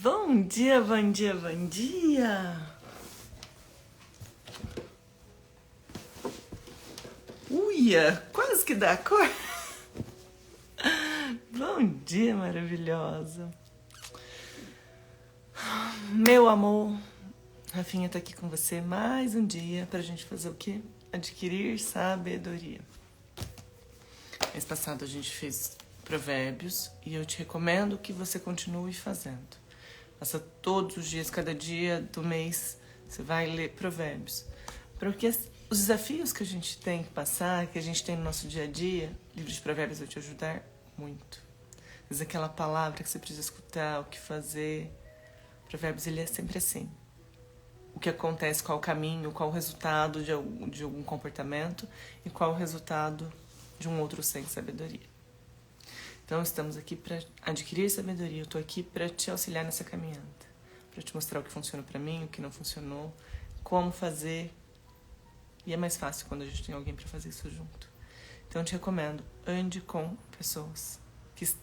Bom dia, bom dia, bom dia! Uia, quase que dá cor! Bom dia, maravilhosa! Meu amor, Rafinha tá aqui com você mais um dia pra gente fazer o quê? Adquirir sabedoria. Mês passado a gente fez provérbios e eu te recomendo que você continue fazendo. Faça todos os dias, cada dia do mês, você vai ler provérbios. Porque os desafios que a gente tem que passar, que a gente tem no nosso dia a dia, o livro de provérbios vai te ajudar muito. Às vezes aquela palavra que você precisa escutar, o que fazer. Provérbios, ele é sempre assim. O que acontece, qual o caminho, qual o resultado de algum comportamento e qual o resultado de um outro sem sabedoria. Então, estamos aqui para adquirir sabedoria. Eu estou aqui para te auxiliar nessa caminhada. Para te mostrar o que funciona para mim, o que não funcionou, como fazer. E é mais fácil quando a gente tem alguém para fazer isso junto. Então, eu te recomendo, ande com pessoas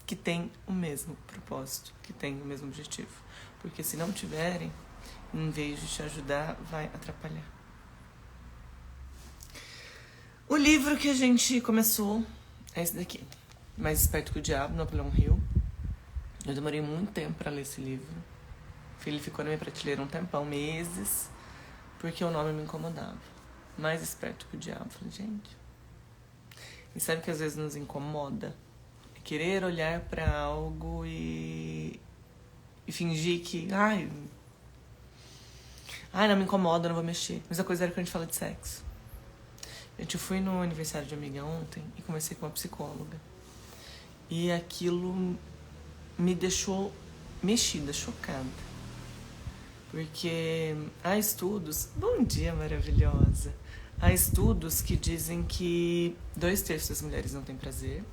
que têm o mesmo propósito, que têm o mesmo objetivo. Porque se não tiverem, em vez de te ajudar, vai atrapalhar. O livro que a gente começou é esse daqui. Mais Esperto que o Diabo, Napoleão Hill. Eu demorei muito tempo para ler esse livro. Ele ficou na minha prateleira um tempão, meses, porque o nome me incomodava. Mais Esperto que o Diabo. Falei, gente. E sabe que às vezes nos incomoda? É querer olhar para algo e fingir que, ai, não me incomoda, não vou mexer. Mas a coisa era quando a gente fala de sexo. Gente, eu fui no aniversário de amiga ontem e conversei com uma psicóloga. E aquilo me deixou mexida, chocada. Porque há estudos... Bom dia, maravilhosa! Há estudos que dizem que 2/3 das mulheres não têm prazer.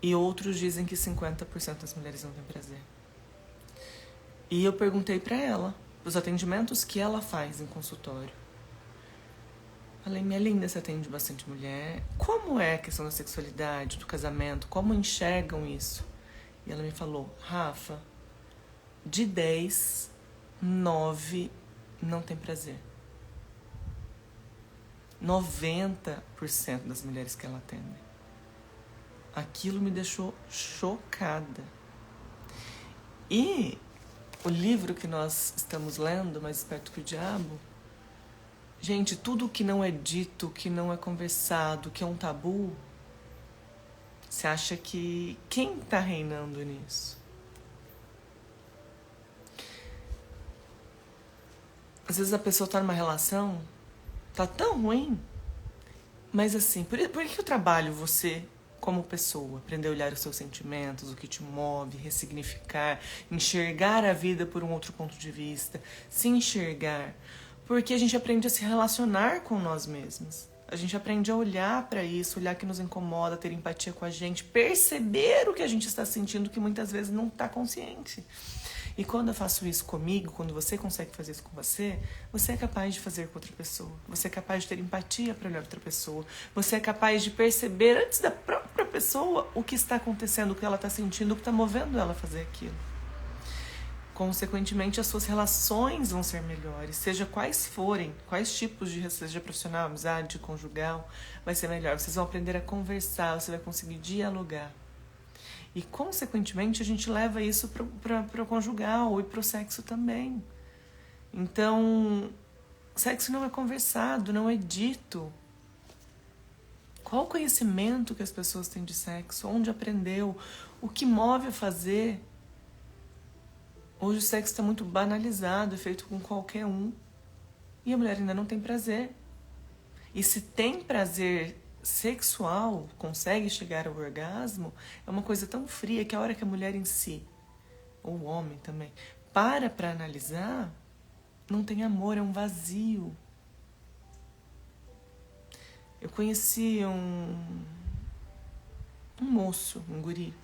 E outros dizem que 50% das mulheres não têm prazer. E eu perguntei pra ela, os atendimentos que ela faz em consultório. Falei, minha linda, você atende bastante mulher. Como é a questão da sexualidade, do casamento? Como enxergam isso? E ela me falou, Rafa, de 10, 9 não tem prazer. 90% das mulheres que ela atende. Aquilo me deixou chocada. E o livro que nós estamos lendo, Mais Esperto que o Diabo, gente, tudo que não é dito, que não é conversado, que é um tabu, você acha que quem está reinando nisso? Às vezes a pessoa está numa relação, tá tão ruim, mas assim, por que eu trabalho você como pessoa? Aprender a olhar os seus sentimentos, o que te move, ressignificar, enxergar a vida por um outro ponto de vista, se enxergar. Porque a gente aprende a se relacionar com nós mesmos. A gente aprende a olhar para isso, olhar que nos incomoda, ter empatia com a gente, perceber o que a gente está sentindo que muitas vezes não está consciente. E quando eu faço isso comigo, quando você consegue fazer isso com você, você é capaz de fazer com outra pessoa. Você é capaz de ter empatia para olhar outra pessoa. Você é capaz de perceber antes da própria pessoa o que está acontecendo, o que ela está sentindo, o que está movendo ela a fazer aquilo. Consequentemente, as suas relações vão ser melhores, seja quais forem, quais tipos de, seja profissional, amizade, conjugal, vai ser melhor. Vocês vão aprender a conversar, você vai conseguir dialogar. E, consequentemente, a gente leva isso para o conjugal e para o sexo também. Então, sexo não é conversado, não é dito. Qual o conhecimento que as pessoas têm de sexo? Onde aprendeu? O que move a fazer? Hoje o sexo está muito banalizado, é feito com qualquer um. E a mulher ainda não tem prazer. E se tem prazer sexual, consegue chegar ao orgasmo, é uma coisa tão fria que a hora que a mulher em si, ou o homem também, para analisar, não tem amor, é um vazio. Eu conheci um moço, um guri,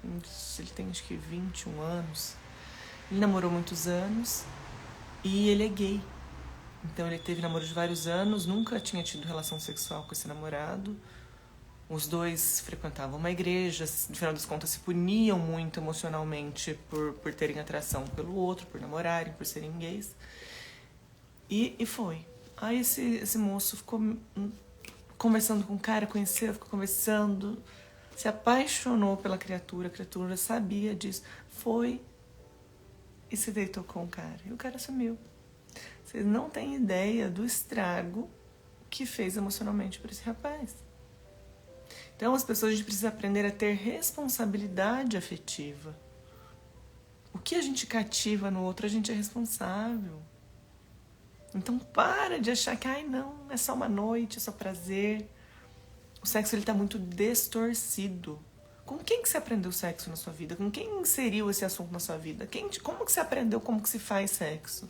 ele tem acho que 21 anos, ele namorou muitos anos e ele é gay. Então ele teve namoro de vários anos, nunca tinha tido relação sexual com esse namorado. Os dois frequentavam uma igreja, no final das contas se puniam muito emocionalmente por terem atração pelo outro, por namorarem, por serem gays. E foi. Aí esse moço ficou conversando com o cara, conheceu, ficou conversando, se apaixonou pela criatura, a criatura sabia disso, foi e se deitou com o cara. E o cara sumiu. Vocês não têm ideia do estrago que fez emocionalmente para esse rapaz. Então, as pessoas, a gente precisa aprender a ter responsabilidade afetiva. O que a gente cativa no outro, a gente é responsável. Então, para de achar que, ai, não, é só uma noite, é só prazer. O sexo, ele tá muito distorcido. Com quem que você aprendeu sexo na sua vida? Com quem inseriu esse assunto na sua vida? Como que você aprendeu como que se faz sexo?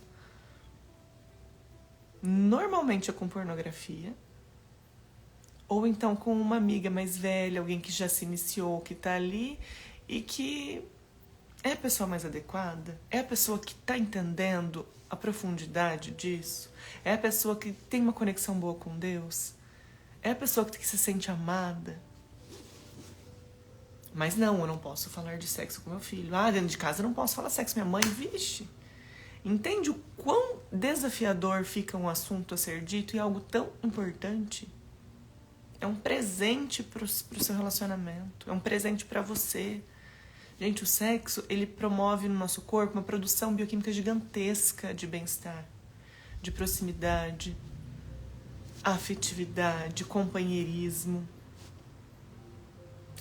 Normalmente é com pornografia. Ou então com uma amiga mais velha, alguém que já se iniciou, que tá ali e que é a pessoa mais adequada, é a pessoa que tá entendendo a profundidade disso, é a pessoa que tem uma conexão boa com Deus, é a pessoa que se sente amada. Mas não, eu não posso falar de sexo com meu filho. Ah, dentro de casa eu não posso falar sexo. Minha mãe, vixe. Entende o quão desafiador fica um assunto a ser dito e algo tão importante? É um presente pro seu relacionamento. É um presente para você. Gente, o sexo, ele promove no nosso corpo uma produção bioquímica gigantesca de bem-estar, de proximidade, afetividade, companheirismo.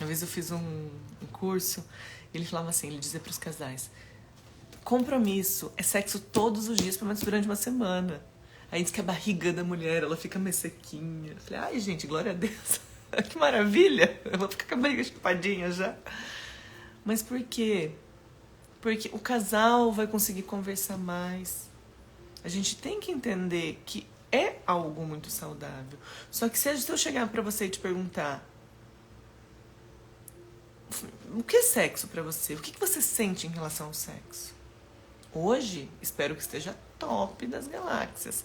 Uma vez eu fiz um curso, ele falava assim, ele dizia para os casais, compromisso é sexo todos os dias, pelo menos durante uma semana. Aí diz que a barriga da mulher, ela fica mais sequinha. Eu falei, ai gente, glória a Deus, que maravilha, eu vou ficar com a barriga chupadinha já. Mas por quê? Porque o casal vai conseguir conversar mais. A gente tem que entender que é algo muito saudável. Só que se eu chegar pra você e te perguntar o que é sexo pra você? O que você sente em relação ao sexo? Hoje, espero que esteja top das galáxias.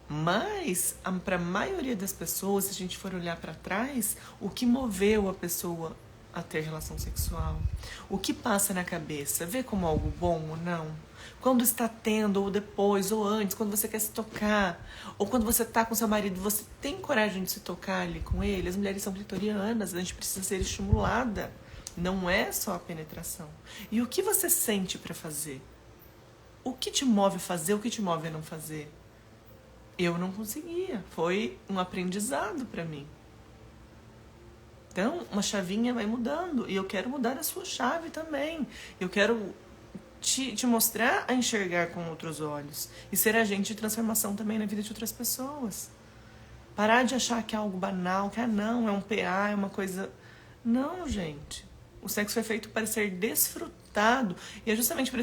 Mas, para a maioria das pessoas, se a gente for olhar para trás, o que moveu a pessoa a ter relação sexual? O que passa na cabeça? Vê como algo bom ou não? Quando está tendo, ou depois, ou antes, quando você quer se tocar, ou quando você está com seu marido, você tem coragem de se tocar ali com ele? As mulheres são clitorianas, a gente precisa ser estimulada. Não é só a penetração. E o que você sente para fazer? O que te move a fazer, o que te move a não fazer? Eu não conseguia. Foi um aprendizado para mim. Então, uma chavinha vai mudando. E eu quero mudar a sua chave também. Eu quero te mostrar a enxergar com outros olhos. E ser agente de transformação também na vida de outras pessoas. Parar de achar que é algo banal, que não, é um PA, é uma coisa... Não, gente. O sexo foi feito para ser desfrutado. E é justamente por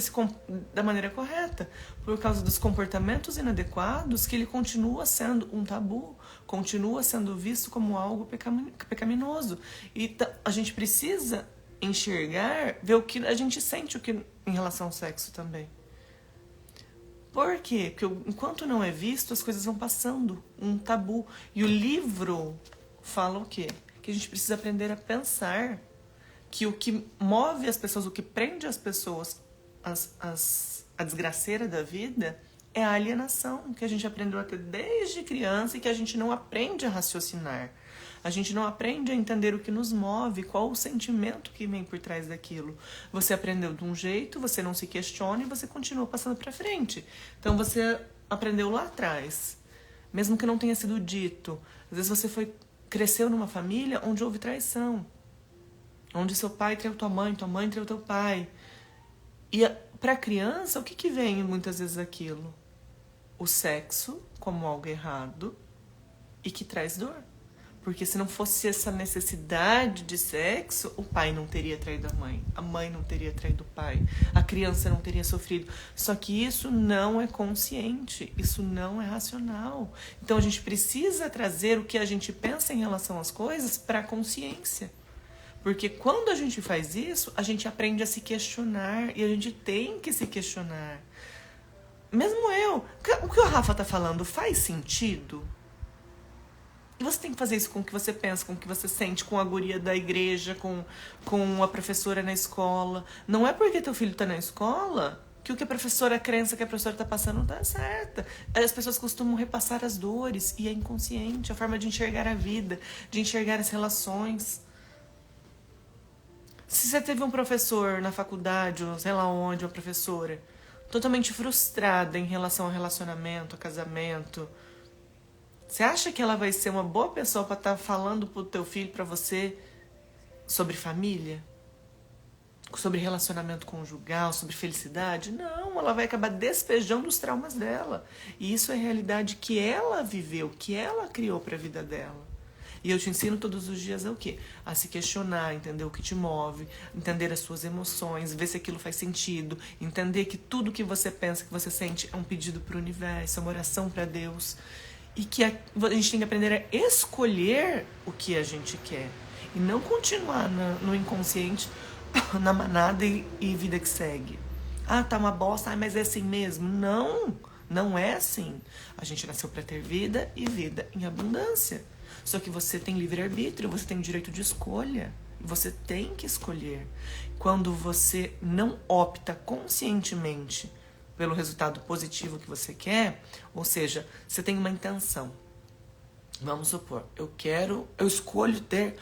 da maneira correta. Por causa dos comportamentos inadequados que ele continua sendo um tabu. Continua sendo visto como algo pecaminoso. E a gente precisa enxergar, ver o que a gente sente em relação ao sexo também. Por quê? Porque enquanto não é visto, as coisas vão passando. Um tabu. E o livro fala o quê? Que a gente precisa aprender a pensar que o que move as pessoas, o que prende as pessoas a desgraceira da vida é a alienação, que a gente aprendeu a ter desde criança e que a gente não aprende a raciocinar. A gente não aprende a entender o que nos move, qual o sentimento que vem por trás daquilo. Você aprendeu de um jeito, você não se questiona e você continua passando para frente. Então você aprendeu lá atrás, mesmo que não tenha sido dito. Às vezes você cresceu numa família onde houve traição, onde seu pai traiu tua mãe traiu teu pai. E para a criança, o que vem muitas vezes aquilo? O sexo como algo errado e que traz dor. Porque se não fosse essa necessidade de sexo, o pai não teria traído a mãe não teria traído o pai, a criança não teria sofrido. Só que isso não é consciente, isso não é racional. Então a gente precisa trazer o que a gente pensa em relação às coisas para a consciência. Porque quando a gente faz isso, a gente aprende a se questionar e a gente tem que se questionar. Mesmo o que o Rafa tá falando faz sentido? E você tem que fazer isso com o que você pensa, com o que você sente, com a guria da igreja, com a professora na escola. Não é porque teu filho tá na escola que o que a professora, a crença que a professora tá passando não tá certa. As pessoas costumam repassar as dores e é inconsciente, a forma de enxergar a vida, de enxergar as relações. Se você teve um professor na faculdade, ou sei lá onde, uma professora, totalmente frustrada em relação ao relacionamento, ao casamento, você acha que ela vai ser uma boa pessoa para estar falando pro teu filho, para você, sobre família? Sobre relacionamento conjugal, sobre felicidade? Não, ela vai acabar despejando os traumas dela. E isso é a realidade que ela viveu, que ela criou para a vida dela. E eu te ensino todos os dias o quê? A se questionar, entender o que te move, entender as suas emoções, ver se aquilo faz sentido, entender que tudo que você pensa, que você sente é um pedido para o universo, é uma oração para Deus. E que a gente tem que aprender a escolher o que a gente quer. E não continuar no inconsciente, na manada e vida que segue. Ah, tá uma bosta, mas é assim mesmo. Não, não é assim. A gente nasceu para ter vida e vida em abundância. Só que você tem livre-arbítrio, você tem direito de escolha. Você tem que escolher. Quando você não opta conscientemente pelo resultado positivo que você quer, ou seja, você tem uma intenção. Vamos supor, eu escolho ter...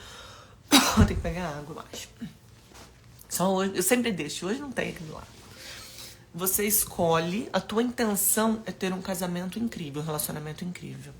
Eu tenho que pegar água, eu acho. Só hoje, eu sempre deixo, hoje não tem aqui do lado. Você escolhe, a tua intenção é ter um casamento incrível, um relacionamento incrível.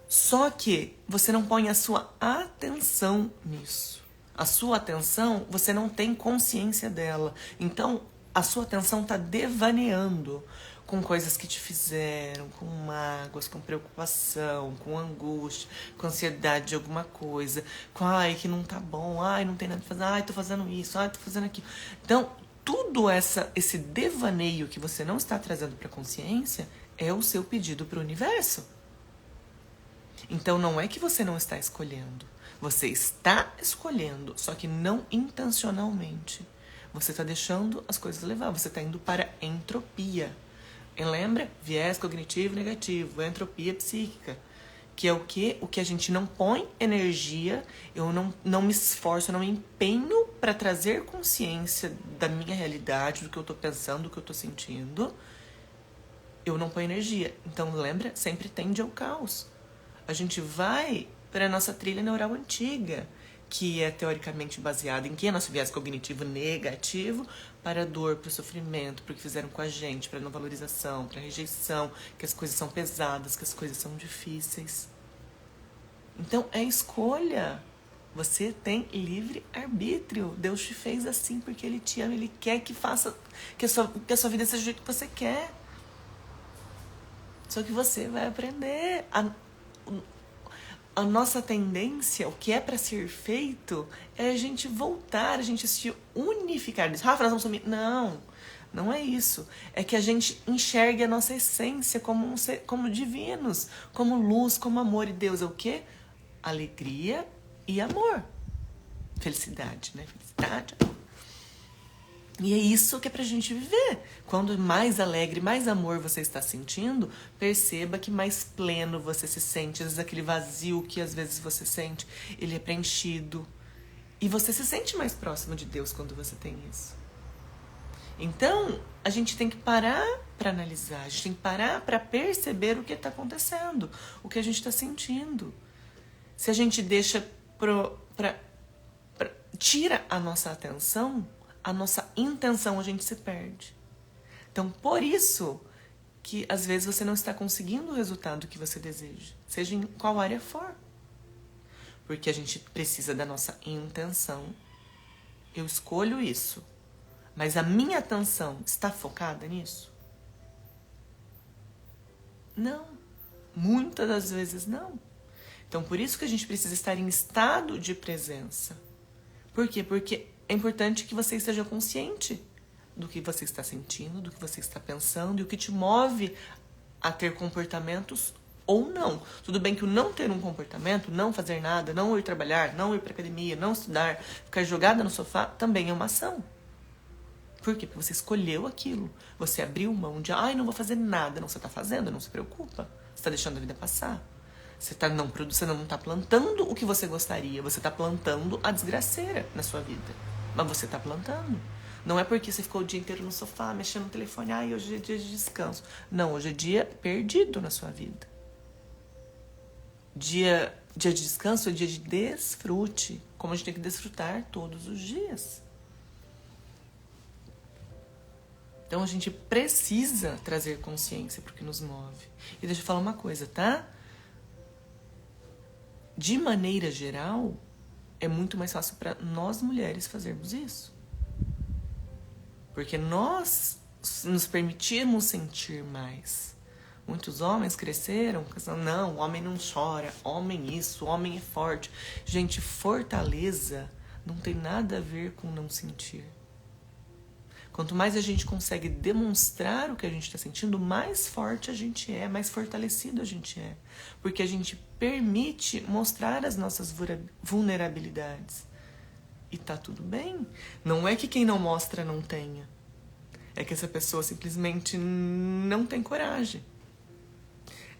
Só que você não põe a sua atenção nisso. A sua atenção, você não tem consciência dela. Então, a sua atenção está devaneando com coisas que te fizeram, com mágoas, com preocupação, com angústia, com ansiedade de alguma coisa, com ai, que não tá bom, ai, não tem nada pra fazer, ai, tô fazendo isso, ai, tô fazendo aquilo. Então, tudo esse devaneio que você não está trazendo para a consciência é o seu pedido para o universo. Então, não é que você não está escolhendo. Você está escolhendo, só que não intencionalmente. Você está deixando as coisas levar. Você está indo para a entropia. E lembra? Viés cognitivo negativo. Entropia psíquica. Que é o quê? O que a gente não põe energia. Eu não me esforço, eu não me empenho para trazer consciência da minha realidade, do que eu estou pensando, do que eu estou sentindo. Eu não ponho energia. Então, lembra? Sempre tende ao caos. A gente vai para a nossa trilha neural antiga, que é teoricamente baseada em que? Nosso viés cognitivo negativo para a dor, para o sofrimento, para o que fizeram com a gente, para a não valorização, para a rejeição, que as coisas são pesadas, que as coisas são difíceis. Então, é escolha. Você tem livre arbítrio. Deus te fez assim porque Ele te ama, Ele quer que a sua vida seja do jeito que você quer. Só que você vai aprender a nossa tendência, o que é para ser feito, é a gente voltar, a gente se unificar. Rafa, nós vamos sumir. Não, não é isso. É que a gente enxergue a nossa essência como divinos, como luz, como amor. E Deus é o quê? Alegria e amor. Felicidade, né? Felicidade, amor. E é isso que é pra gente viver. Quando mais alegre, mais amor você está sentindo, perceba que mais pleno você se sente. Às vezes aquele vazio que às vezes você sente, ele é preenchido. E você se sente mais próximo de Deus quando você tem isso. Então, a gente tem que parar para analisar. A gente tem que parar para perceber o que está acontecendo. O que a gente está sentindo. Se a gente deixa tira a nossa atenção, a nossa intenção, a gente se perde. Então, por isso que às vezes você não está conseguindo o resultado que você deseja, seja em qual área for. Porque a gente precisa da nossa intenção. Eu escolho isso, mas a minha atenção está focada nisso? Não. Muitas das vezes não. Então, por isso que a gente precisa estar em estado de presença. Por quê? Porque é importante que você esteja consciente do que você está sentindo, do que você está pensando e o que te move a ter comportamentos ou não. Tudo bem que o não ter um comportamento, não fazer nada, não ir trabalhar, não ir para academia, não estudar, ficar jogada no sofá, também é uma ação. Por quê? Porque você escolheu aquilo. Você abriu mão de, não vou fazer nada. Não, você está fazendo, não se preocupa. Você está deixando a vida passar. Você não tá plantando o que você gostaria. Você tá plantando a desgraceira na sua vida. Mas você tá plantando. Não é porque você ficou o dia inteiro no sofá, mexendo no telefone. Ai, hoje é dia de descanso. Não, hoje é dia perdido na sua vida. Dia de descanso é dia de desfrute. Como a gente tem que desfrutar todos os dias. Então a gente precisa trazer consciência para o que nos move. E deixa eu falar uma coisa, tá? De maneira geral, é muito mais fácil para nós mulheres fazermos isso. Porque nós nos permitimos sentir mais. Muitos homens cresceram pensando, não, homem não chora, homem isso, homem é forte. Gente, fortaleza não tem nada a ver com não sentir. Quanto mais a gente consegue demonstrar o que a gente está sentindo, mais forte a gente é, mais fortalecido a gente é. Porque a gente permite mostrar as nossas vulnerabilidades. E tá tudo bem. Não é que quem não mostra não tenha. É que essa pessoa simplesmente não tem coragem.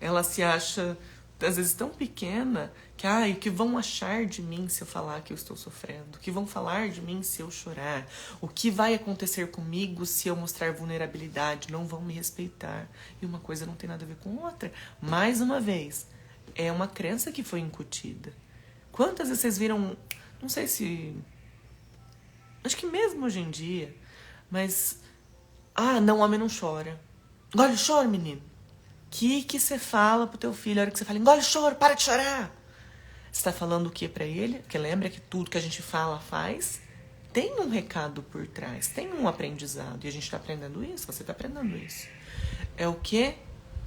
Ela se acha, às vezes, tão pequena que, o que vão achar de mim se eu falar que eu estou sofrendo? O que vão falar de mim se eu chorar? O que vai acontecer comigo se eu mostrar vulnerabilidade? Não vão me respeitar. E uma coisa não tem nada a ver com outra. Mais uma vez, é uma crença que foi incutida. Quantas vezes vocês viram, não sei se... Acho que mesmo hoje em dia, mas... não, homem não chora. Engole o choro, menino. Que você fala pro teu filho, a hora que você fala, engole o choro, para de chorar. Você tá falando o que pra ele? Porque lembra que tudo que a gente fala, faz, tem um recado por trás, tem um aprendizado. E a gente tá aprendendo isso, você tá aprendendo isso. É o que?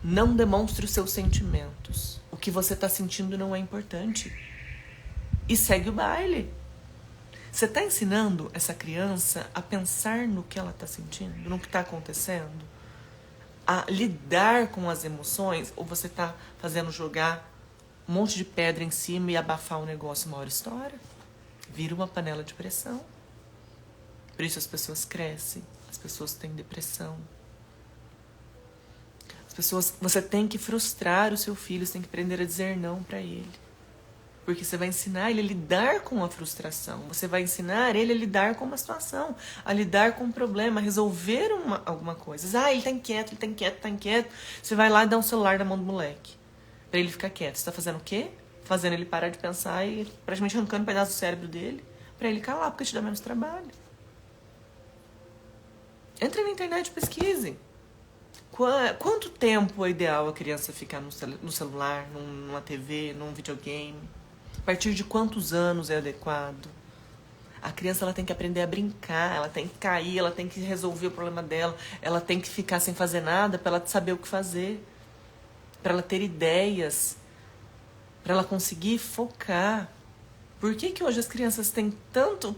Não demonstre os seus sentimentos. O que você tá sentindo não é importante. E segue o baile. Você tá ensinando essa criança a pensar no que ela tá sentindo, no que tá acontecendo? A lidar com as emoções, ou você tá fazendo jogar um monte de pedra em cima e abafar o negócio, uma hora história? Vira uma panela de pressão. Por isso as pessoas crescem, as pessoas têm depressão. Você tem que frustrar o seu filho, você tem que aprender a dizer não para ele. Porque você vai ensinar ele a lidar com a frustração. Você vai ensinar ele a lidar com uma situação, a lidar com um problema, a resolver alguma coisa. Ele tá inquieto, tá inquieto. Você vai lá e dá um celular na mão do moleque, pra ele ficar quieto. Você tá fazendo o quê? Fazendo ele parar de pensar e praticamente arrancando um pedaço do cérebro dele, pra ele calar, porque te dá menos trabalho. Entre na internet e pesquise. Quanto tempo é ideal a criança ficar no celular, numa TV, num videogame? A partir de quantos anos é adequado? A criança ela tem que aprender a brincar, ela tem que cair, ela tem que resolver o problema dela, ela tem que ficar sem fazer nada para ela saber o que fazer, para ela ter ideias, para ela conseguir focar. Por que hoje as crianças têm tanto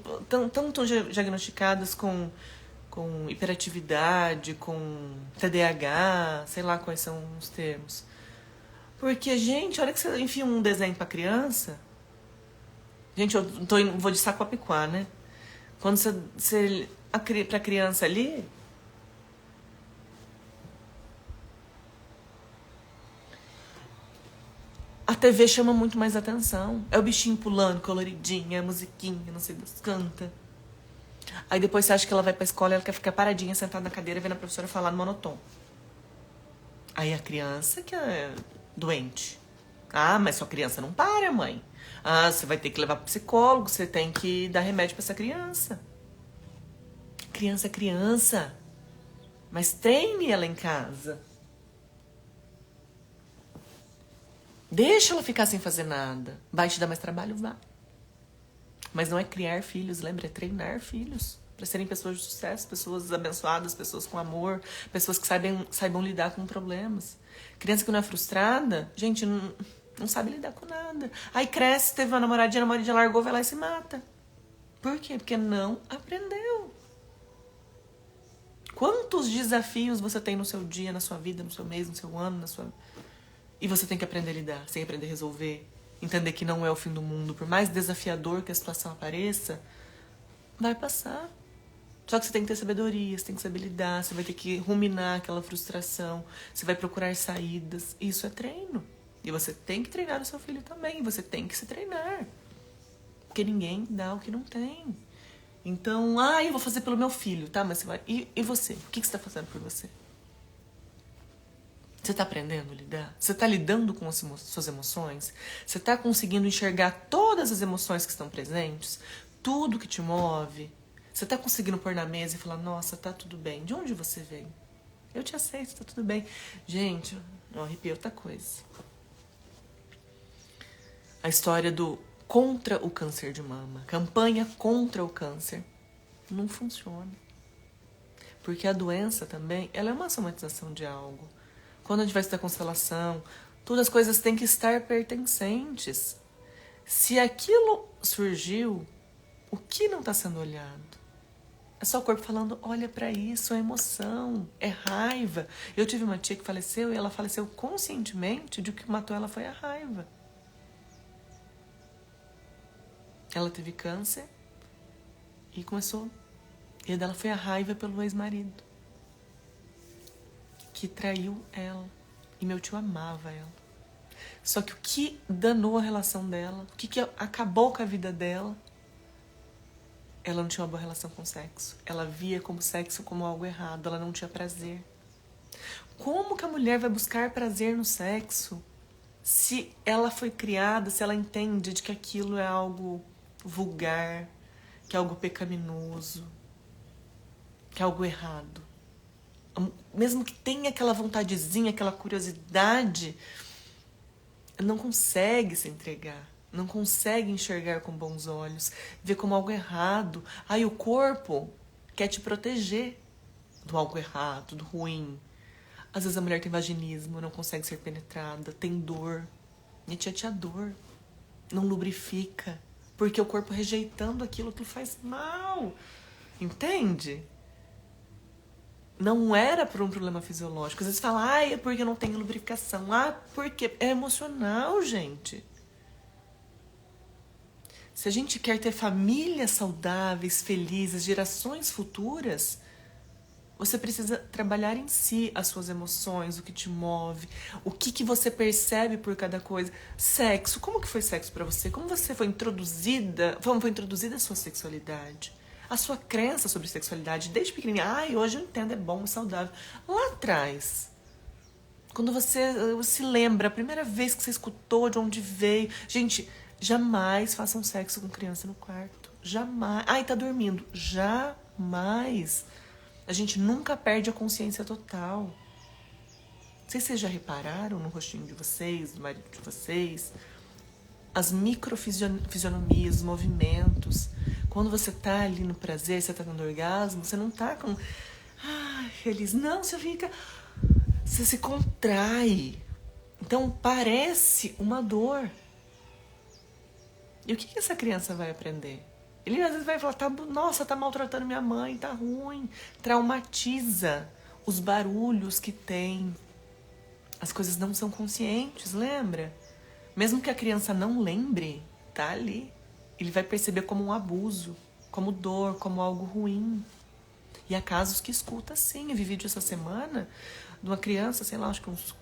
diagnosticadas com hiperatividade, com TDAH, sei lá quais são os termos? Porque, gente, a hora que você enfia um desenho pra criança... Gente, vou de saco a picuar, né? Quando pra criança ali... A TV chama muito mais atenção. É o bichinho pulando, coloridinho, é a musiquinha, não sei das canta. Aí depois você acha que ela vai pra escola e ela quer ficar paradinha, sentada na cadeira, vendo a professora falar no monotom. Aí a criança que é doente. Mas sua criança não para, mãe. Você vai ter que levar pro psicólogo, você tem que dar remédio pra essa criança. Criança é criança. Mas treine ela em casa. Deixa ela ficar sem fazer nada. Vai te dar mais trabalho? Vá. Mas não é criar filhos, lembra? É treinar filhos. Para serem pessoas de sucesso, pessoas abençoadas, pessoas com amor, pessoas que saibam lidar com problemas. Criança que não é frustrada, gente, não sabe lidar com nada. Aí cresce, teve uma namoradinha, a namoradinha largou, vai lá e se mata. Por quê? Porque não aprendeu. Quantos desafios você tem no seu dia, na sua vida, no seu mês, no seu ano, E você tem que aprender a lidar, você tem que aprender a resolver. Entender que não é o fim do mundo. Por mais desafiador que a situação apareça, vai passar. Só que você tem que ter sabedoria, você tem que saber lidar, você vai ter que ruminar aquela frustração, você vai procurar saídas. Isso é treino. E você tem que treinar o seu filho também. Você tem que se treinar. Porque ninguém dá o que não tem. Então, eu vou fazer pelo meu filho, tá? Mas você vai... E você? O que você tá fazendo por você? Você tá aprendendo a lidar? Você tá lidando com as suas emoções? Você tá conseguindo enxergar todas as emoções que estão presentes? Tudo que te move? Você tá conseguindo pôr na mesa e falar, nossa, tá tudo bem. De onde você vem? Eu te aceito, tá tudo bem. Gente, não arrepia outra coisa. A história do contra o câncer de mama. Campanha contra o câncer. Não funciona. Porque a doença também, ela é uma somatização de algo. Quando a gente vai estudar constelação, todas as coisas têm que estar pertencentes. Se aquilo surgiu, o que não está sendo olhado? É só o corpo falando, olha para isso, é emoção, é raiva. Eu tive uma tia que faleceu e ela faleceu conscientemente de que matou ela foi a raiva. Ela teve câncer e começou... E a dela foi a raiva pelo ex-marido, que traiu ela. E meu tio amava ela. Só que o que danou a relação dela, o que acabou com a vida dela, ela não tinha uma boa relação com o sexo. Ela via como sexo como algo errado, ela não tinha prazer. Como que a mulher vai buscar prazer no sexo se ela foi criada, se ela entende de que aquilo é algo vulgar, que é algo pecaminoso, que é algo errado? Mesmo que tenha aquela vontadezinha, aquela curiosidade, não consegue se entregar, não consegue enxergar com bons olhos, ver como algo errado. Aí o corpo quer te proteger do algo errado, do ruim. Às vezes a mulher tem vaginismo, não consegue ser penetrada, tem dor. Minha tia tinha dor, não lubrifica, porque o corpo rejeitando aquilo que faz mal. Entende? Não era por um problema fisiológico. Às vezes fala, é porque eu não tenho lubrificação. Porque é emocional, gente. Se a gente quer ter famílias saudáveis, felizes, gerações futuras, você precisa trabalhar em si as suas emoções, o que te move, o que você percebe por cada coisa. Sexo, como que foi sexo pra você? Como você foi introduzida, como foi introduzida a sua sexualidade? A sua crença sobre sexualidade, desde pequenininha. Hoje eu entendo, é bom, é saudável. Lá atrás, quando você se lembra, a primeira vez que você escutou, de onde veio. Gente, jamais façam sexo com criança no quarto. Jamais. Tá dormindo. Jamais. A gente nunca perde a consciência total. Não sei se vocês já repararam no rostinho de vocês, do marido de vocês, as microfisionomias, os movimentos. Quando você tá ali no prazer, você tá tendo orgasmo, você não tá com... feliz. Não, você fica... Você se contrai. Então, parece uma dor. E o que essa criança vai aprender? Ele às vezes vai falar, nossa, tá maltratando minha mãe, tá ruim. Traumatiza os barulhos que tem. As coisas não são conscientes, lembra? Mesmo que a criança não lembre, tá ali. Ele vai perceber como um abuso, como dor, como algo ruim. E há casos que escuta sim. Eu vi vídeo essa semana de uma criança, sei lá, acho que uns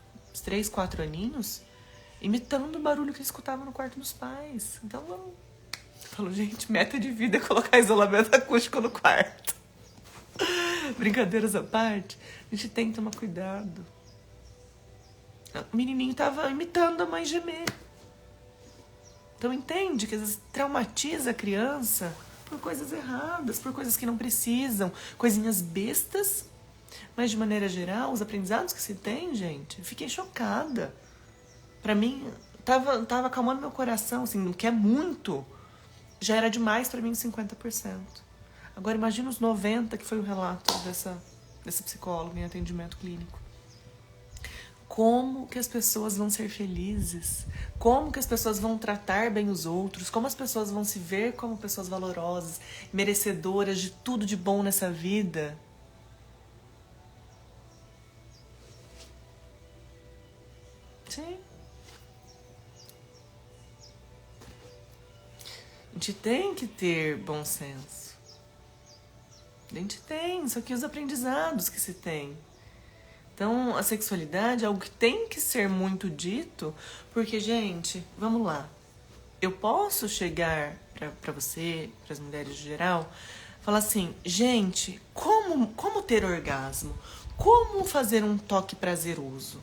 3, 4 aninhos, imitando o barulho que ele escutava no quarto dos pais. Então, eu falo, gente, meta de vida é colocar isolamento acústico no quarto. Brincadeiras à parte, a gente tem que tomar cuidado. O menininho tava imitando a mãe gemer. Então entende que às vezes traumatiza a criança por coisas erradas, por coisas que não precisam, coisinhas bestas. Mas de maneira geral, os aprendizados que se tem, gente, fiquei chocada. Pra mim, tava acalmando meu coração, assim, não quer muito. Já era demais pra mim 50%. Agora imagina os 90%, que foi o relato dessa psicóloga em atendimento clínico. Como que as pessoas vão ser felizes? Como que as pessoas vão tratar bem os outros? Como as pessoas vão se ver como pessoas valorosas, merecedoras de tudo de bom nessa vida? Sim. A gente tem que ter bom senso. A gente tem, só que os aprendizados que se tem. Então, a sexualidade é algo que tem que ser muito dito, porque, gente, vamos lá. Eu posso chegar pra você, pras mulheres em geral, falar assim, gente, como ter orgasmo? Como fazer um toque prazeroso?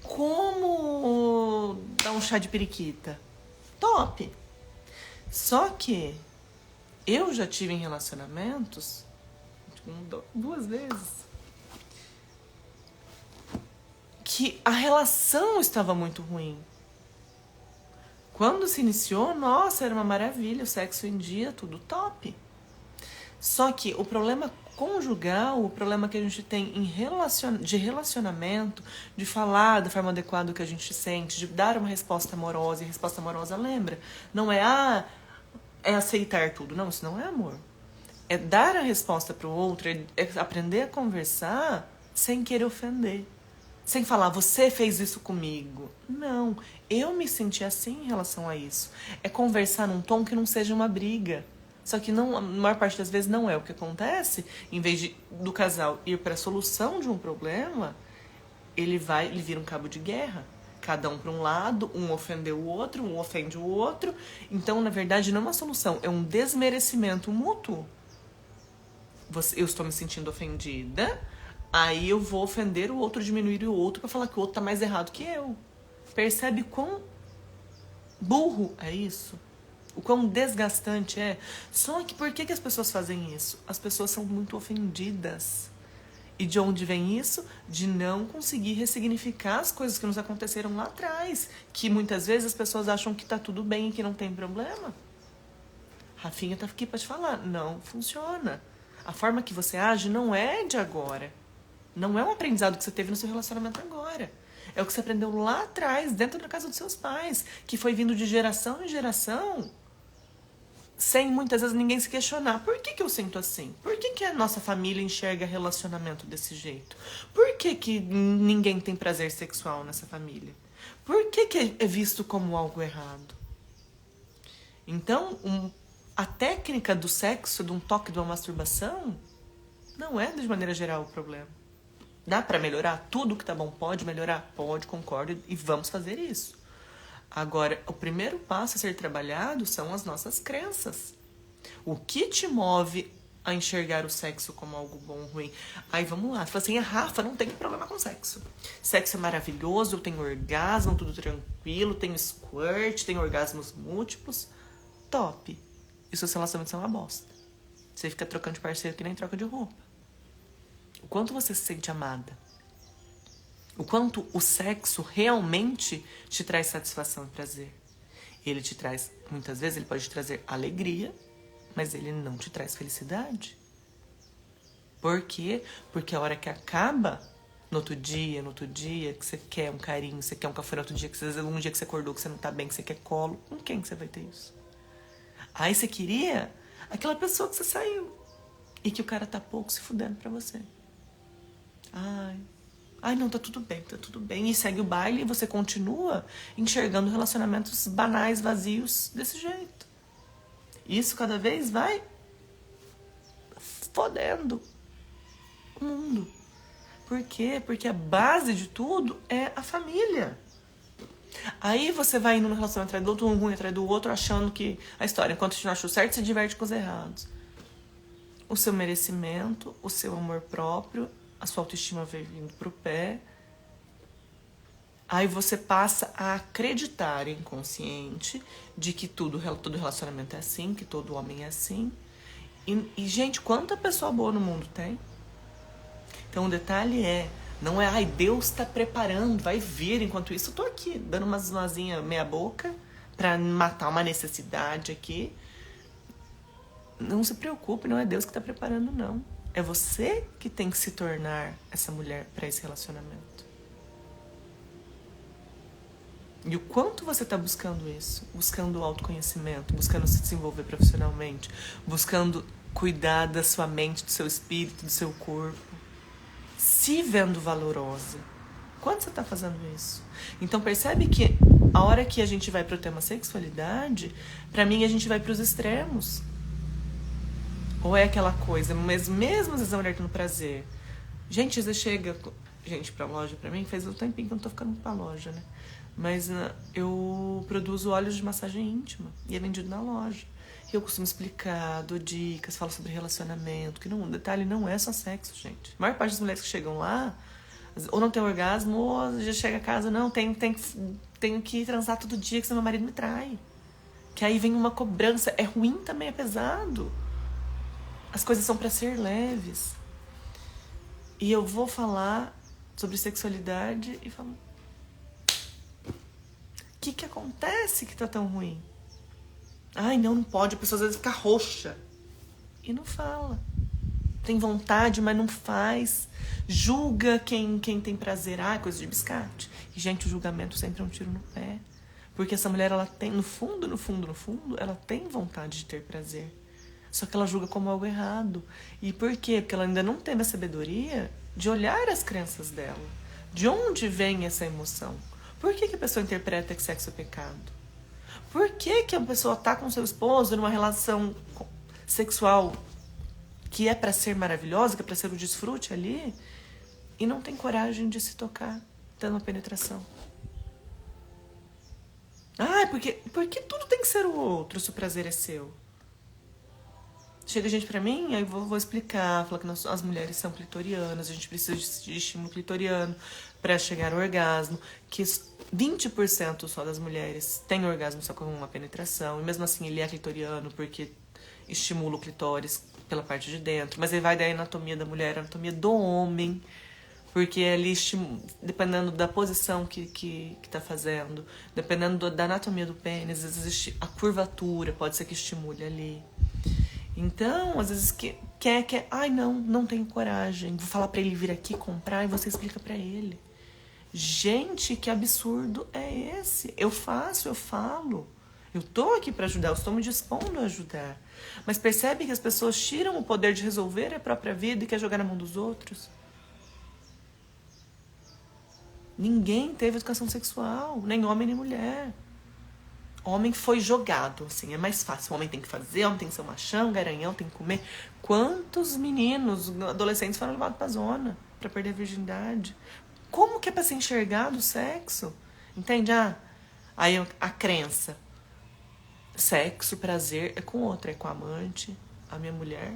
Como dar um chá de periquita? Top! Só que eu já tive em relacionamentos, 2 vezes, que a relação estava muito ruim. Quando se iniciou, nossa, era uma maravilha, o sexo em dia, tudo top. Só que o problema conjugal, o problema que a gente tem de relacionamento, de falar da forma adequada o que a gente sente, de dar uma resposta amorosa, e resposta amorosa, lembra? Não é, é aceitar tudo. Não, isso não é amor. É dar a resposta pro outro, é aprender a conversar sem querer ofender. Sem falar, você fez isso comigo. Não, eu me senti assim em relação a isso. É conversar num tom que não seja uma briga. Só que não, a maior parte das vezes não é o que acontece. Em vez do casal ir para a solução de um problema, ele vira um cabo de guerra. Cada um para um lado, um ofendeu o outro, um ofende o outro. Então, na verdade, não é uma solução, é um desmerecimento mútuo. Eu estou me sentindo ofendida, aí eu vou ofender o outro, diminuir o outro para falar que o outro tá mais errado que eu. Percebe quão burro é isso? O quão desgastante é? Só que por que as pessoas fazem isso? As pessoas são muito ofendidas. E de onde vem isso? De não conseguir ressignificar as coisas que nos aconteceram lá atrás. Que muitas vezes as pessoas acham que tá tudo bem e que não tem problema. Rafinha tá aqui pra te falar. Não funciona. A forma que você age não é de agora. Não é um aprendizado que você teve no seu relacionamento agora. É o que você aprendeu lá atrás, dentro da casa dos seus pais. Que foi vindo de geração em geração, sem muitas vezes ninguém se questionar. Por que eu sinto assim? Por que a nossa família enxerga relacionamento desse jeito? Por que ninguém tem prazer sexual nessa família? Por que é visto como algo errado? Então, a técnica do sexo, de um toque, de uma masturbação, não é, de maneira geral, o problema. Dá pra melhorar? Tudo que tá bom pode melhorar? Pode, concordo, e vamos fazer isso. Agora, o primeiro passo a ser trabalhado são as nossas crenças. O que te move a enxergar o sexo como algo bom ou ruim? Aí vamos lá, fala assim, a Rafa não tem problema com sexo. Sexo é maravilhoso, eu tenho orgasmo, tudo tranquilo, tenho squirt, tenho orgasmos múltiplos. Top. E seus relacionamentos são uma bosta. Você fica trocando de parceiro que nem troca de roupa. O quanto você se sente amada? O quanto o sexo realmente te traz satisfação e prazer. Ele te traz, muitas vezes, ele pode te trazer alegria, mas ele não te traz felicidade. Por quê? Porque a hora que acaba, no outro dia, que você quer um carinho, você quer um café no outro dia, que às vezes um dia que você acordou, que você não tá bem, que você quer colo, com quem que você vai ter isso? Aí você queria aquela pessoa que você saiu e que o cara tá pouco se fudendo pra você. Ai, não, tá tudo bem. E segue o baile e você continua enxergando relacionamentos banais, vazios, desse jeito. Isso cada vez vai fodendo o mundo. Por quê? Porque a base de tudo é a família. Aí você vai indo num relacionamento atrás do outro, um ruim atrás do outro, achando que a história, enquanto você não acha o certo, se diverte com os errados. O seu merecimento, o seu amor próprio, a sua autoestima vai vindo pro pé. Aí você passa a acreditar inconsciente de que todo relacionamento é assim, que todo homem é assim. E gente, quanta pessoa boa no mundo tem? Então o detalhe não é, ai, Deus tá preparando, vai vir. Enquanto isso, eu tô aqui, dando umas nozinhas meia boca pra matar uma necessidade aqui. Não se preocupe, não é Deus que tá preparando, não. É você que tem que se tornar essa mulher para esse relacionamento. E o quanto você está buscando isso? Buscando autoconhecimento, buscando se desenvolver profissionalmente, buscando cuidar da sua mente, do seu espírito, do seu corpo. Se vendo valorosa. Quanto você está fazendo isso? Então percebe que a hora que a gente vai para o tema sexualidade, para mim a gente vai para os extremos. Ou é aquela coisa, mas mesmo às vezes a mulher tendo prazer. Gente, às vezes chega gente pra loja pra mim, faz um tempinho que eu não tô ficando pra loja, né? Mas eu produzo óleos de massagem íntima e é vendido na loja. E eu costumo explicar, dou dicas, falo sobre relacionamento, que não, detalhe, não é só sexo, gente. A maior parte das mulheres que chegam lá, ou não tem orgasmo, ou já chega a casa, não, tenho que transar todo dia, que senão meu marido me trai. Que aí vem uma cobrança, é ruim também, é pesado. As coisas são pra ser leves. E eu vou falar sobre sexualidade e falo, o que acontece que tá tão ruim? Ai, não pode, a pessoa às vezes fica roxa. E não fala. Tem vontade, mas não faz. Julga quem tem prazer. Ah, coisa de biscate. E, gente, o julgamento sempre é um tiro no pé. Porque essa mulher, ela tem, no fundo, ela tem vontade de ter prazer. Só que ela julga como algo errado. E por quê? Porque ela ainda não teve a sabedoria de olhar as crenças dela. De onde vem essa emoção? Por que a pessoa interpreta que sexo é pecado? Por que a pessoa tá com seu esposo numa relação sexual que é pra ser maravilhosa, que é pra ser o desfrute ali, e não tem coragem de se tocar dando a penetração? Ah, porque tudo tem que ser o outro se o prazer é seu? Chega gente pra mim, aí eu vou explicar, falar que as mulheres são clitorianas, a gente precisa de estímulo clitoriano pra chegar ao orgasmo, que 20% só das mulheres têm orgasmo só com uma penetração, e mesmo assim ele é clitoriano porque estimula o clitóris pela parte de dentro, mas aí vai da anatomia da mulher, a anatomia do homem, porque ali, dependendo da posição que tá fazendo, dependendo da anatomia do pênis, às vezes a curvatura pode ser que estimule ali. Então, às vezes quer, ai não tenho coragem, vou falar pra ele vir aqui comprar e você explica pra ele. Gente, que absurdo é esse? Eu falo. Eu tô aqui pra ajudar, eu estou me dispondo a ajudar. Mas percebe que as pessoas tiram o poder de resolver a própria vida e quer jogar na mão dos outros? Ninguém teve educação sexual, nem homem nem mulher. Homem foi jogado, assim, é mais fácil. O homem tem que fazer, o homem tem que ser um machão, garanhão, tem que comer. Quantos meninos, adolescentes foram levados pra zona pra perder a virgindade? Como que é pra ser enxergado o sexo? Entende? Aí a crença. Sexo, prazer, é com outra, é com a amante, a minha mulher.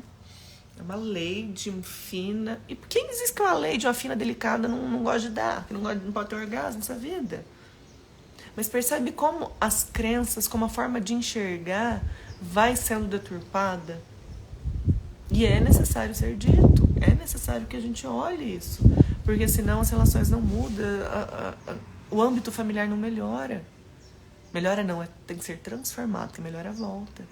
É uma lady fina. E por que existe uma lady, uma fina delicada, não gosta de dar? Que não pode ter orgasmo nessa vida? Mas percebe como as crenças, como a forma de enxergar vai sendo deturpada? E é necessário ser dito. É necessário que a gente olhe isso. Porque senão as relações não mudam, o âmbito familiar não melhora. Melhora não, tem que ser transformado, que melhora a volta.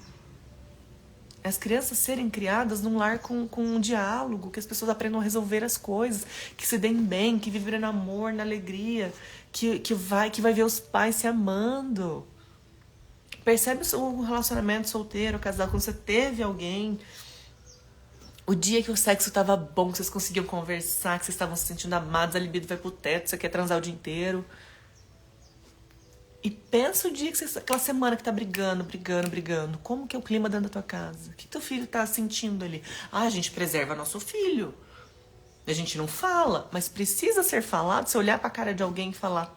As crianças serem criadas num lar com um diálogo, que as pessoas aprendam a resolver as coisas, que se deem bem, que vivem no amor, na alegria, que vai ver os pais se amando. Percebe o relacionamento solteiro, casado, quando você teve alguém, o dia que o sexo estava bom, que vocês conseguiam conversar, que vocês estavam se sentindo amados, a libido vai pro teto, você quer transar o dia inteiro. E pensa o dia que você, aquela semana que tá brigando. Como que é o clima dentro da tua casa? O que teu filho tá sentindo ali? A gente preserva nosso filho. A gente não fala, mas precisa ser falado. Você olhar pra cara de alguém e falar,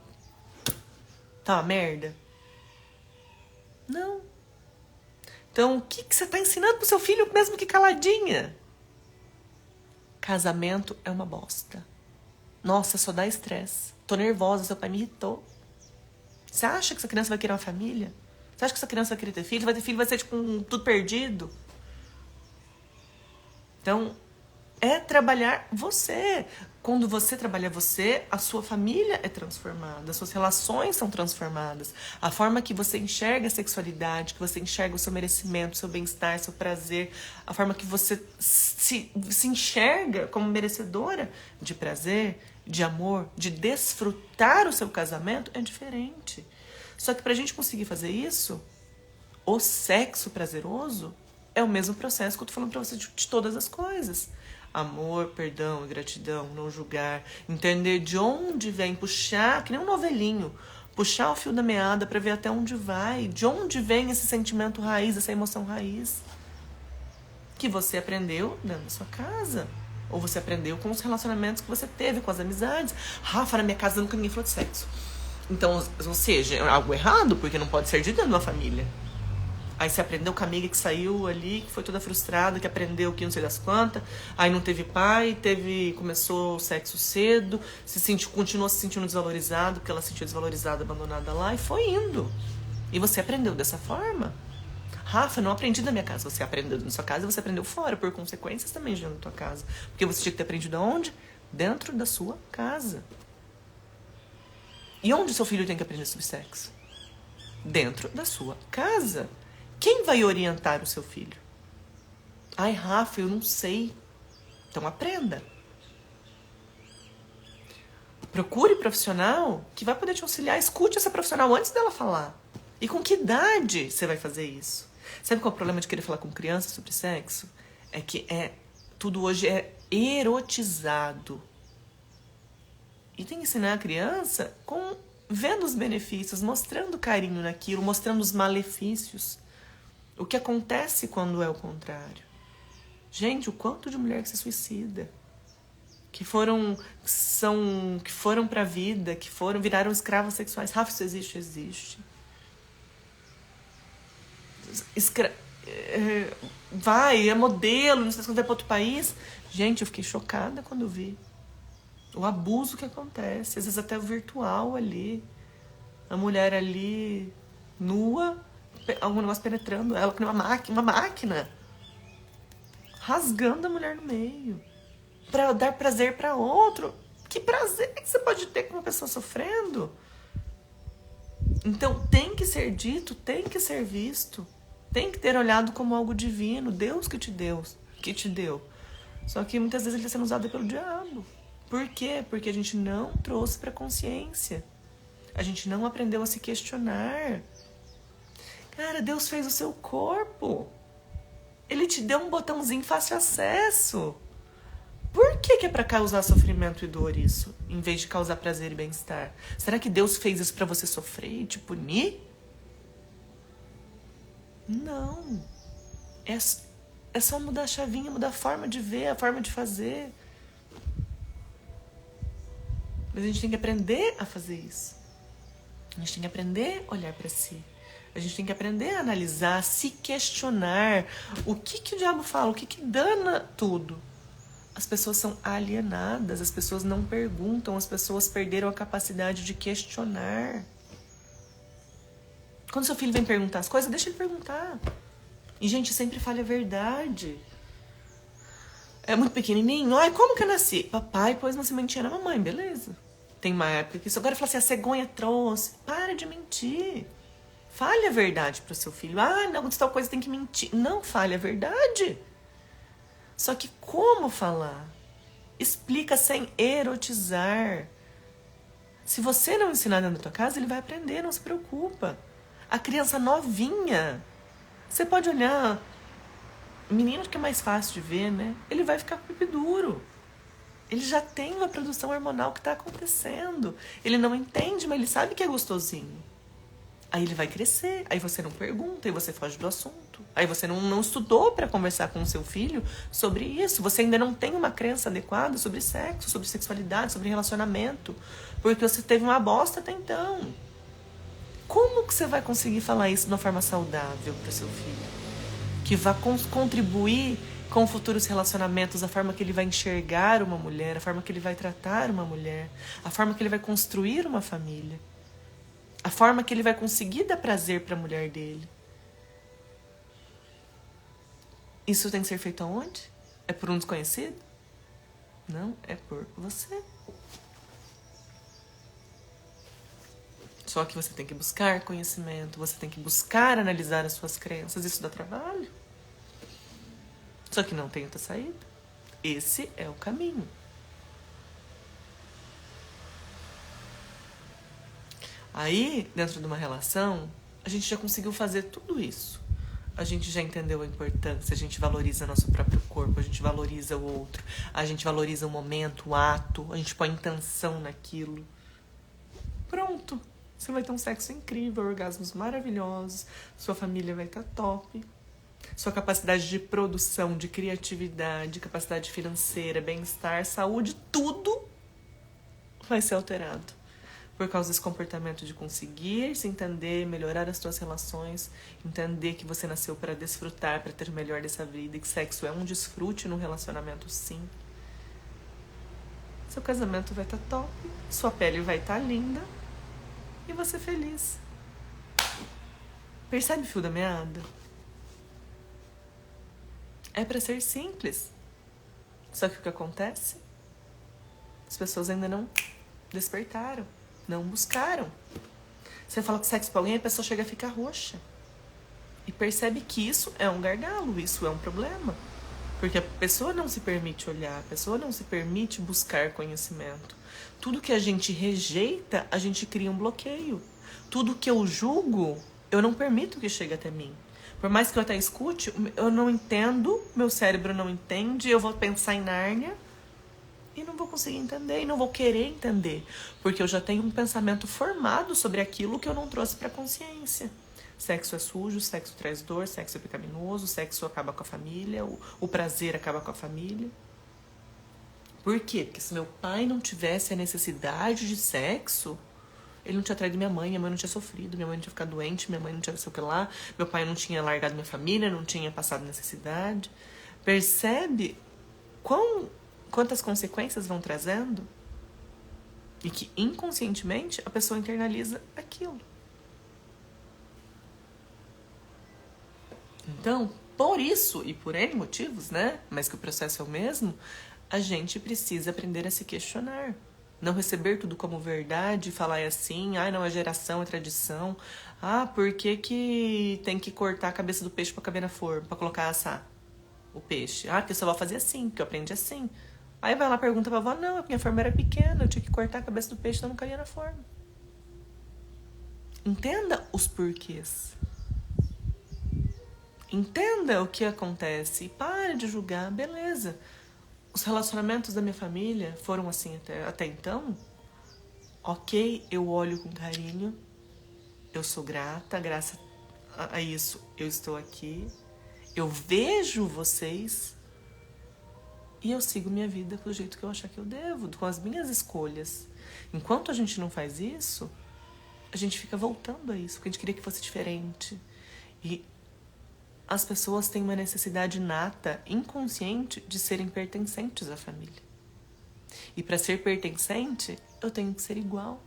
tá uma merda? Não. Então, o que você tá ensinando pro seu filho, mesmo que caladinha? Casamento é uma bosta. Nossa, só dá estresse. Tô nervosa, seu pai me irritou. Você acha que essa criança vai querer uma família? Você acha que essa criança vai querer ter filho? Vai ter filho, vai ser tipo tudo perdido? Então, é trabalhar você. Quando você trabalha você, a sua família é transformada, as suas relações são transformadas. A forma que você enxerga a sexualidade, que você enxerga o seu merecimento, o seu bem-estar, o seu prazer, a forma que você se enxerga como merecedora de prazer, de amor, de desfrutar o seu casamento é diferente. Só que pra gente conseguir fazer isso, o sexo prazeroso é o mesmo processo que eu tô falando pra você de todas as coisas. Amor, perdão, gratidão, não julgar, entender de onde vem, puxar, que nem um novelinho, puxar o fio da meada pra ver até onde vai, de onde vem esse sentimento raiz, essa emoção raiz, que você aprendeu dentro da sua casa, Ou você aprendeu com os relacionamentos que você teve, com as amizades. Rafa, na minha casa nunca ninguém falou de sexo. Então, ou seja, é algo errado, porque não pode ser de dentro de uma família. Aí você aprendeu com a amiga que saiu ali, que foi toda frustrada, que aprendeu que não sei das quantas, aí não teve pai, começou o sexo cedo, continuou se sentindo desvalorizado, porque ela se sentiu desvalorizada, abandonada lá, e foi indo. E você aprendeu dessa forma. Rafa, não aprendi da minha casa. Você aprendeu na sua casa e você aprendeu fora, por consequências também dentro da tua casa. Porque você tinha que ter aprendido aonde? Dentro da sua casa. E onde seu filho tem que aprender sobre sexo? Dentro da sua casa. Quem vai orientar o seu filho? Ai, Rafa, eu não sei. Então aprenda. Procure profissional que vai poder te auxiliar. Escute essa profissional antes dela falar. E com que idade você vai fazer isso? Sabe qual é o problema de querer falar com criança sobre sexo? É que tudo hoje é erotizado. E tem que ensinar a criança vendo os benefícios, mostrando carinho naquilo, mostrando os malefícios. O que acontece quando é o contrário? Gente, o quanto de mulher que se suicida, que foram pra vida, viraram escravos sexuais. Rafa, isso existe? Existe. É modelo, não sei se vai para outro país. Gente, eu fiquei chocada quando vi o abuso que acontece, às vezes até virtual ali, a mulher ali nua, algum negócio penetrando ela com uma máquina, rasgando a mulher no meio, para dar prazer para outro. Que prazer que você pode ter com uma pessoa sofrendo? Então tem que ser dito, tem que ser visto, tem que ter olhado como algo divino, Deus que te deu. Só que muitas vezes ele está sendo usado pelo diabo. Por quê? Porque a gente não trouxe para consciência. A gente não aprendeu a se questionar. Cara, Deus fez o seu corpo. Ele te deu um botãozinho fácil acesso. Por que é para causar sofrimento e dor isso, em vez de causar prazer e bem-estar? Será que Deus fez isso para você sofrer e te punir? Não. É só mudar a chavinha, mudar a forma de ver, a forma de fazer. Mas a gente tem que aprender a fazer isso. A gente tem que aprender a olhar para si. A gente tem que aprender a analisar, a se questionar. O que o diabo fala? O que dana tudo? As pessoas são alienadas, as pessoas não perguntam, as pessoas perderam a capacidade de questionar. Quando seu filho vem perguntar as coisas, deixa ele perguntar. E, gente, sempre fale a verdade. É muito pequenininho. Ai, como que eu nasci? Papai pôs uma sementinha na mamãe, beleza. Tem uma época que isso. Agora fala assim, a cegonha trouxe. Para de mentir. Fale a verdade pro seu filho. Ah, não, de tal coisa tem que mentir. Não, fale a verdade. Só que como falar? Explica sem erotizar. Se você não ensinar dentro da tua casa, ele vai aprender, não se preocupa. A criança novinha, você pode olhar, menino que é mais fácil de ver, né? Ele vai ficar com pipi duro. Ele já tem uma produção hormonal que está acontecendo. Ele não entende, mas ele sabe que é gostosinho. Aí ele vai crescer, aí você não pergunta, aí você foge do assunto. Aí você não estudou para conversar com o seu filho sobre isso. Você ainda não tem uma crença adequada sobre sexo, sobre sexualidade, sobre relacionamento. Porque você teve uma bosta até então. Como que você vai conseguir falar isso de uma forma saudável para o seu filho? Que vai contribuir com futuros relacionamentos, a forma que ele vai enxergar uma mulher, a forma que ele vai tratar uma mulher, a forma que ele vai construir uma família. A forma que ele vai conseguir dar prazer para a mulher dele. Isso tem que ser feito aonde? É por um desconhecido? Não, é por você. Só que você tem que buscar conhecimento, você tem que buscar analisar as suas crenças. Isso dá trabalho. Só que não tem outra saída. Esse é o caminho. Aí, dentro de uma relação, a gente já conseguiu fazer tudo isso. A gente já entendeu a importância, a gente valoriza nosso próprio corpo, a gente valoriza o outro, a gente valoriza o momento, o ato, a gente põe intenção naquilo. Pronto. Você vai ter um sexo incrível, orgasmos maravilhosos, sua família vai estar top. Sua capacidade de produção, de criatividade, capacidade financeira, bem-estar, saúde, tudo vai ser alterado. Por causa desse comportamento de conseguir se entender, melhorar as suas relações, entender que você nasceu para desfrutar, para ter o melhor dessa vida, e que sexo é um desfrute no relacionamento, sim. Seu casamento vai estar top, sua pele vai estar linda e você feliz. Percebe o fio da meada? É para ser simples. Só que o que acontece? As pessoas ainda não despertaram, não buscaram. Você fala que sexo pra alguém, a pessoa chega a ficar roxa. E percebe que isso é um gargalo, isso é um problema. Porque a pessoa não se permite olhar, a pessoa não se permite buscar conhecimento. Tudo que a gente rejeita, a gente cria um bloqueio. Tudo que eu julgo, eu não permito que chegue até mim. Por mais que eu até escute, eu não entendo, meu cérebro não entende, eu vou pensar em Nárnia e não vou conseguir entender, e não vou querer entender. Porque eu já tenho um pensamento formado sobre aquilo que eu não trouxe para a consciência. Sexo é sujo, sexo traz dor, sexo é pecaminoso, sexo acaba com a família, o prazer acaba com a família. Por quê? Porque se meu pai não tivesse a necessidade de sexo, ele não tinha traído minha mãe não tinha sofrido, minha mãe não tinha ficado doente, minha mãe não tinha sei o que lá, meu pai não tinha largado minha família, não tinha passado necessidade. Percebe quantas consequências vão trazendo? E que inconscientemente a pessoa internaliza aquilo. Então, por isso e por N motivos, né? Mas que o processo é o mesmo, a gente precisa aprender a se questionar. Não receber tudo como verdade, falar assim, não, é geração, é tradição. Por que tem que cortar a cabeça do peixe pra caber na forma, pra colocar assar o peixe? Porque eu só vou fazer assim, porque eu aprendi assim. Aí vai lá, pergunta pra avó, não, a minha forma era pequena, eu tinha que cortar a cabeça do peixe, senão não caía na forma. Entenda os porquês. Entenda o que acontece e pare de julgar, beleza. Os relacionamentos da minha família foram assim até então. Ok, eu olho com carinho, eu sou grata, graças a isso eu estou aqui. Eu vejo vocês e eu sigo minha vida do jeito que eu achar que eu devo, com as minhas escolhas. Enquanto a gente não faz isso, a gente fica voltando a isso, porque a gente queria que fosse diferente. E as pessoas têm uma necessidade inata, inconsciente, de serem pertencentes à família. E para ser pertencente, eu tenho que ser igual.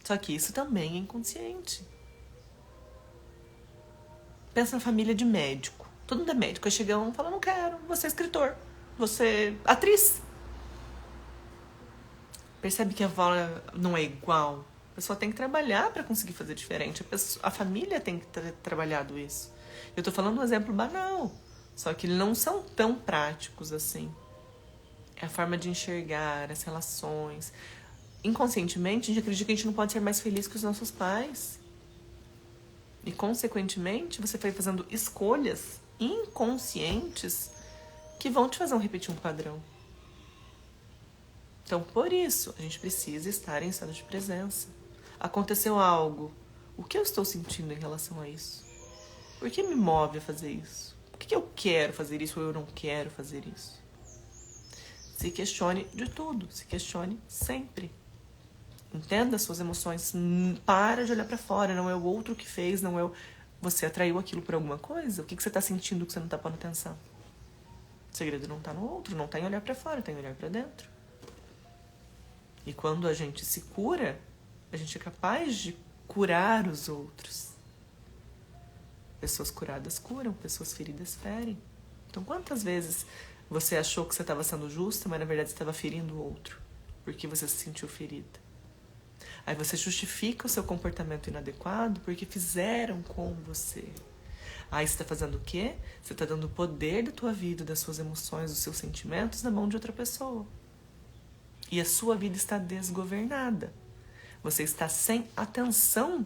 Só que isso também é inconsciente. Pensa na família de médico. Todo mundo é médico. Aí chega um e fala, não quero, você é escritor, você é atriz. Percebe que a avó não é igual? A pessoa tem que trabalhar para conseguir fazer diferente. A família tem que ter trabalhado isso. Eu tô falando um exemplo banal, só que não são tão práticos assim. É a forma de enxergar as relações. Inconscientemente, a gente acredita que a gente não pode ser mais feliz que os nossos pais. E, consequentemente, você vai fazendo escolhas inconscientes que vão te fazer repetir um padrão. Então, por isso, a gente precisa estar em estado de presença. Aconteceu algo. O que eu estou sentindo em relação a isso? Por que me move a fazer isso? Por que eu quero fazer isso ou eu não quero fazer isso? Se questione de tudo. Se questione sempre. Entenda as suas emoções. Para de olhar pra fora. Não é o outro que fez, não é o... Você atraiu aquilo por alguma coisa? O que você tá sentindo que você não tá pondo atenção? O segredo não tá no outro, não tá em olhar pra fora, tá em olhar pra dentro. E quando a gente se cura, a gente é capaz de curar os outros. Pessoas curadas curam, pessoas feridas ferem. Então, quantas vezes você achou que você estava sendo justa, mas na verdade você estava ferindo o outro, porque você se sentiu ferida? Aí você justifica o seu comportamento inadequado porque fizeram com você. Aí você está fazendo o quê? Você está dando o poder da tua vida, das suas emoções, dos seus sentimentos na mão de outra pessoa. E a sua vida está desgovernada. Você está sem atenção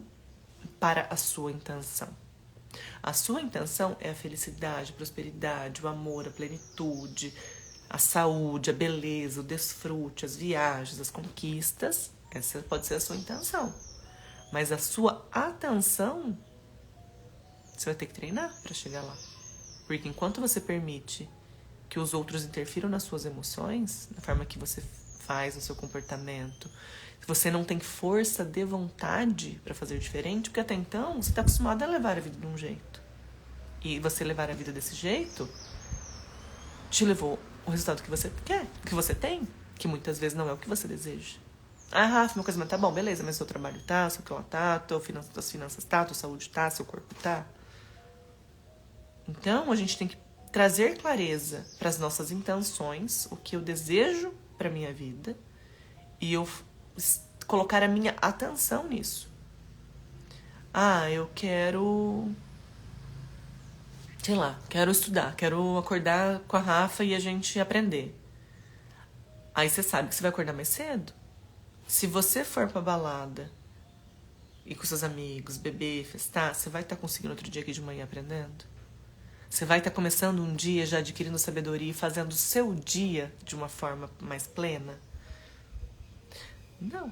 para a sua intenção. A sua intenção é a felicidade, a prosperidade, o amor, a plenitude, a saúde, a beleza, o desfrute, as viagens, as conquistas. Essa pode ser a sua intenção. Mas a sua atenção Você vai ter que treinar para chegar lá. Porque enquanto você permite que os outros interfiram nas suas emoções, na forma que você faz, no seu comportamento, você não tem força de vontade para fazer diferente, porque até então você está acostumado a levar a vida de um jeito. E você levar a vida desse jeito te levou o resultado que você quer, que você tem, que muitas vezes não é o que você deseja. Ah, Rafa, meu casamento tá bom, beleza, mas seu trabalho tá, seu clima tá, tuas finanças tá, tua saúde tá, seu corpo tá. Então, a gente tem que trazer clareza para as nossas intenções, o que eu desejo para minha vida, e eu colocar a minha atenção nisso. Ah, eu quero, sei lá, quero estudar, quero acordar com a Rafa e a gente aprender. Aí você sabe que você vai acordar mais cedo. Se você for pra balada e com seus amigos, beber, festar, você vai estar conseguindo outro dia aqui de manhã aprendendo? Você vai estar começando um dia já adquirindo sabedoria e fazendo o seu dia de uma forma mais plena? Não.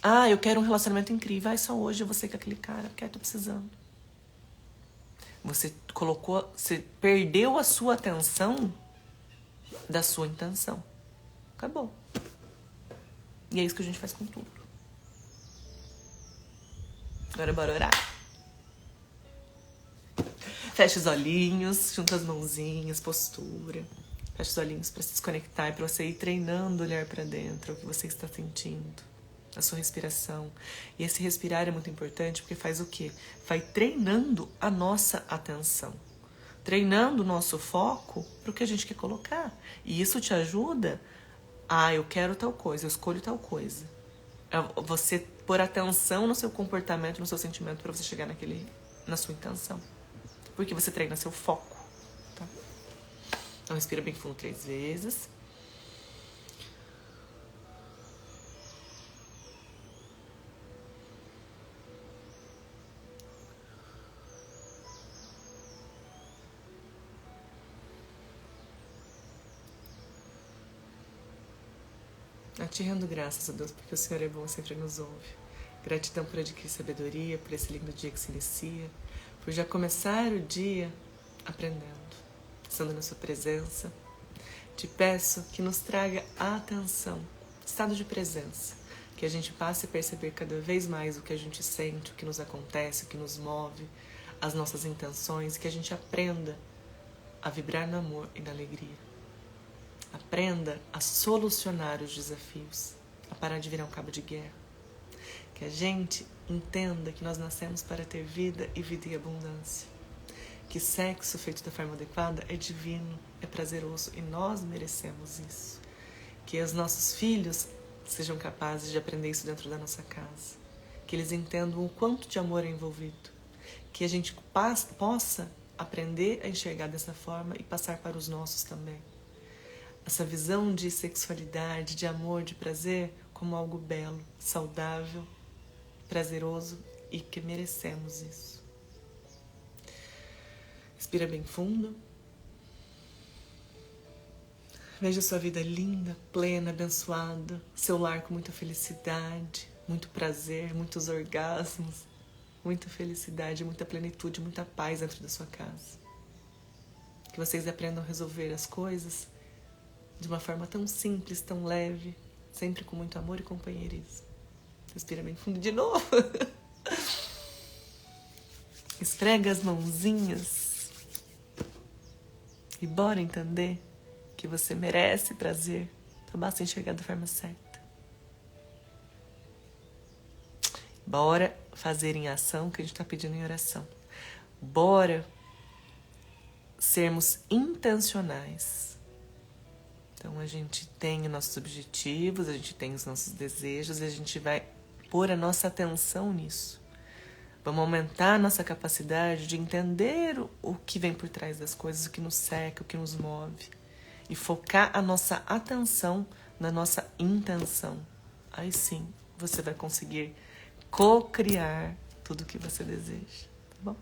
Ah, eu quero um relacionamento incrível. Ah, só hoje eu vou ser com aquele cara, porque eu tô precisando. Você perdeu a sua atenção da sua intenção. Acabou. E é isso que a gente faz com tudo. Agora bora orar. Fecha os olhinhos, junta as mãozinhas, postura. Fecha os olhinhos para se desconectar e para você ir treinando o olhar para dentro, o que você está sentindo, a sua respiração. E esse respirar é muito importante porque faz o quê? Vai treinando a nossa atenção. Treinando o nosso foco para o que a gente quer colocar. E isso te ajuda a, eu quero tal coisa, eu escolho tal coisa. Você pôr atenção no seu comportamento, no seu sentimento para você chegar na sua intenção. Porque você treina seu foco. Tá? Então respira bem fundo 3 vezes. Te rendo graças a Deus, porque o Senhor é bom e sempre nos ouve. Gratidão por adquirir sabedoria, por esse lindo dia que se inicia, por já começar o dia aprendendo, estando na sua presença. Te peço que nos traga a atenção, estado de presença, que a gente passe a perceber cada vez mais o que a gente sente, o que nos acontece, o que nos move, as nossas intenções, que a gente aprenda a vibrar no amor e na alegria. Aprenda a solucionar os desafios, a parar de virar um cabo de guerra. Que a gente entenda que nós nascemos para ter vida e vida em abundância. Que sexo feito da forma adequada é divino, é prazeroso e nós merecemos isso. Que os nossos filhos sejam capazes de aprender isso dentro da nossa casa. Que eles entendam o quanto de amor é envolvido. Que a gente possa aprender a enxergar dessa forma e passar para os nossos também. Essa visão de sexualidade, de amor, de prazer como algo belo, saudável, prazeroso e que merecemos isso. Respira bem fundo. Veja sua vida linda, plena, abençoada, seu lar com muita felicidade, muito prazer, muitos orgasmos, muita felicidade, muita plenitude, muita paz dentro da sua casa. Que vocês aprendam a resolver as coisas de uma forma tão simples, tão leve, sempre com muito amor e companheirismo. Respira bem fundo de novo. Esfrega as mãozinhas. E bora entender que você merece prazer. Só basta enxergar da forma certa. Bora fazer em ação o que a gente está pedindo em oração. Bora sermos intencionais. Então a gente tem os nossos objetivos, a gente tem os nossos desejos e a gente vai pôr a nossa atenção nisso. Vamos aumentar a nossa capacidade de entender o que vem por trás das coisas, o que nos cerca, o que nos move. E focar a nossa atenção na nossa intenção. Aí sim, você vai conseguir co-criar tudo o que você deseja. Tá bom?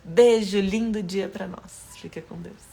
Beijo, lindo dia pra nós. Fica com Deus.